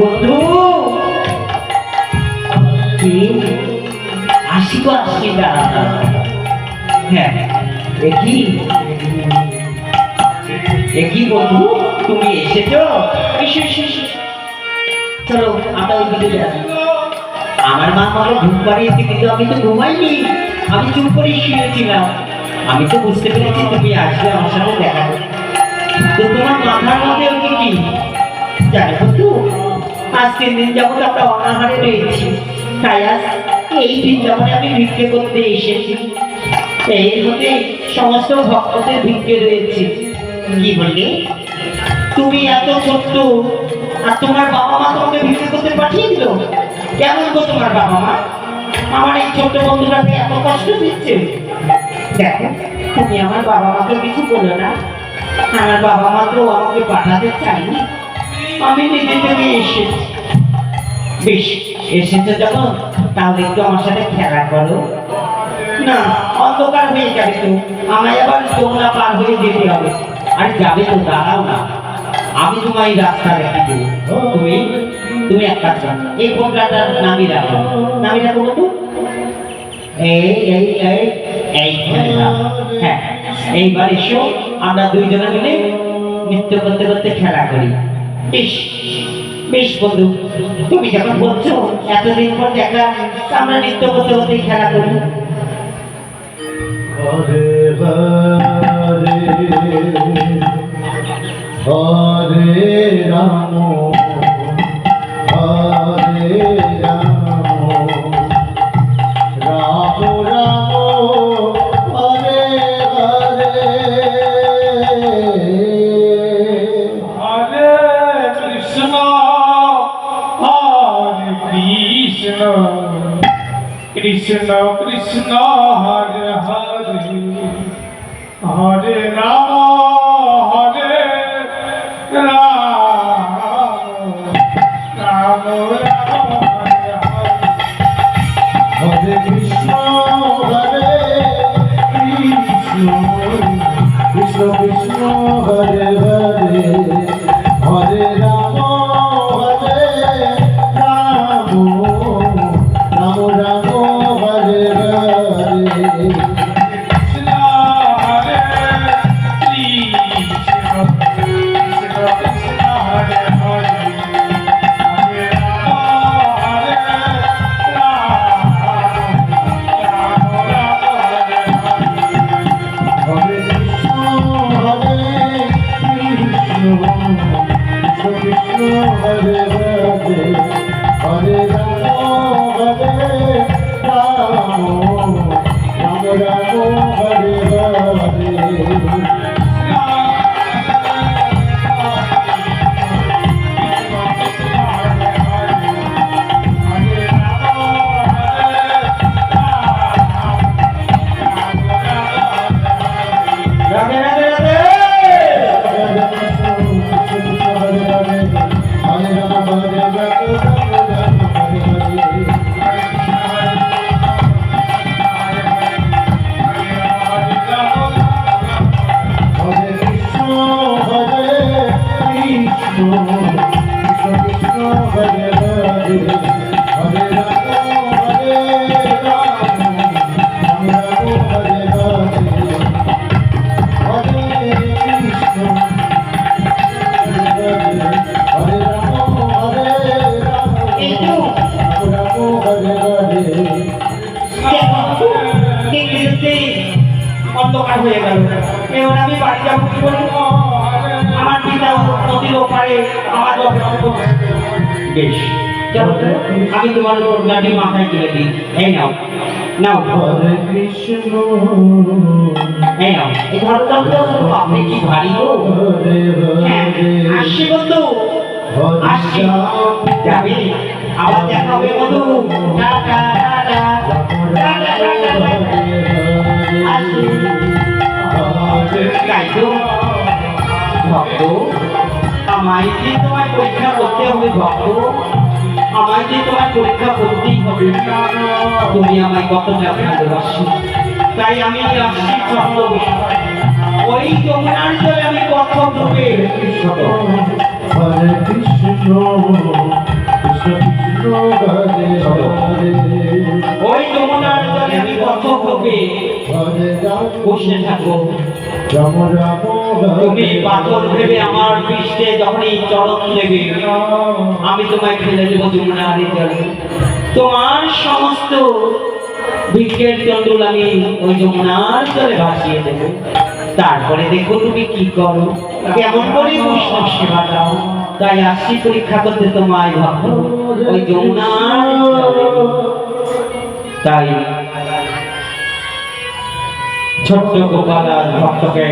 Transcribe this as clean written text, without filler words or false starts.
বন্ধু কি আসিব আসিবা হ্যাঁ একই একই বন্ধু তুমি এসেছো চলো আমরা ওইদিকে যাই আমার মা আমাকে ঘুম পাড়িয়েছে কিন্তু আমি তো ঘুমাইনি আমি চুপ করে শুয়েছিলাম আমি তো বুঝতে পেরেছি তুমি আসবে আমার সাথে দেখা করতে তো তোমার মাথার মধ্যে ওই কি জানো বন্ধু আজ 3 দিন যাবত আমরা অনাহারে রয়েছি তাই আজ এই বৃন্দাবনে আমি ভিক্ষে করতে এসেছি এই মধ্যে সমস্ত ভক্তদের ভিক্ষে রয়েছে কি বললে তুমি এত ছোট্ট আর তোমার বাবা মা তোমাকে ভিক্ষে করতে পাঠিয়ে দিল কেমন তো তোমার বাবা মা আমার এই ছোট্ট বন্ধুটাকে এত কষ্ট দিচ্ছে দেখো তুমি আমার বাবা মাকে কিছু বলো না আমার বাবা মা তো আমাকে পাঠাতে চাইনি আমি নিজে থেকে এসেছি বেশ এসেছে যখন তাহলে একটু আমার সাথে খেলা করো না অন্ধকার হয়ে যাবে তো আমায় আবার তোমরা পার হয়ে যেতে হবে আর যাবে তো দাঁড়াও না আমি তোমায় রাস্তা দেখা দেবো তুমি তুমি এক কাজ করো এই ফোনটার নামি রাখো বন্ধু এই এই এই এই হ্যাঁ এইবার এসো আমরা দুইজনে মিলে নৃত্য করতে করতে খেলা করি বেশ বেশ বন্ধু তুমি যখন বলছো এতদিন পর দেখা আমরা নৃত্য করতে করতে খেলা করি হরে হরে রাম হরে রাম রাম রাম হরে হরে হরে কৃষ্ণ কৃষ্ণ কৃষ্ণ হরে হরে হরে রাম হরে রাম রাম রাম হরে হরে কৃষ্ণ হরে কৃষ্ণ কৃষ্ণ কৃষ্ণ হরে হরে হরে রাম হরে রাম রাম রাম হরে হরে কৃষ্ণ হরে কৃষ্ণ কৃষ্ণ কৃষ্ণ হরে হরে হরে রাম হরে রাম রাম রাম হরে হরে হরে কৃষ্ণ হরে কৃষ্ণ কৃষ্ণ কৃষ্ণ হরে হরে হরে রাম হরে রাম রাম রাম হরে হরে রাধে রাধে রাধে অন্ধকার হয়ে গেল এবার আমি বাড়ি যাবো কি বলি আমার পিতা নদীর ওপারে আমার বেশ চলো আমি তোমার গাড়ি মাথায় তুলে দিই এই নাও নাও হরে কৃষ্ণ এই নাও এই ধরো আপনি কি ভারী গো হরে হরে আসছি বন্ধু আসছি যাবি আবার দেখা হবে বন্ধু টাটা টাটা টাটা টাটা আসছি গাইতো ভক্ত আমায় যে তোমার পরীক্ষা করতে হবে ভক্ত আমায় যে তোমার পরীক্ষা করতেই হবে তুমি আমায় কতটা ভালোবাসো তাই আমি আসছি ছদ্মবেশে ওই যমুনার জলে আমি কত ঢুকে হরে কৃষ্ণ হরে রাম বসে থাকো। রাম রাম তুমি পাথর ভেবে আমার পৃষ্ঠে যখনই চরণ দেবে, আমি তোমায় ফেলে দেবো যমুনার জলে। তোমার সমস্ত ভিক্ষের চন্ডুল আমি ওই যমুনার জলে ভাসিয়ে দেবো। তারপরে দেখো তুমি কি করো, কেমন করে বৈষ্ণব সেবা দাও। তাই আসছি পরীক্ষা করতে তোমায় ভক্ত ওই যমুনার জলে। তাই ছোট্ট গোপাল আর ভক্তকে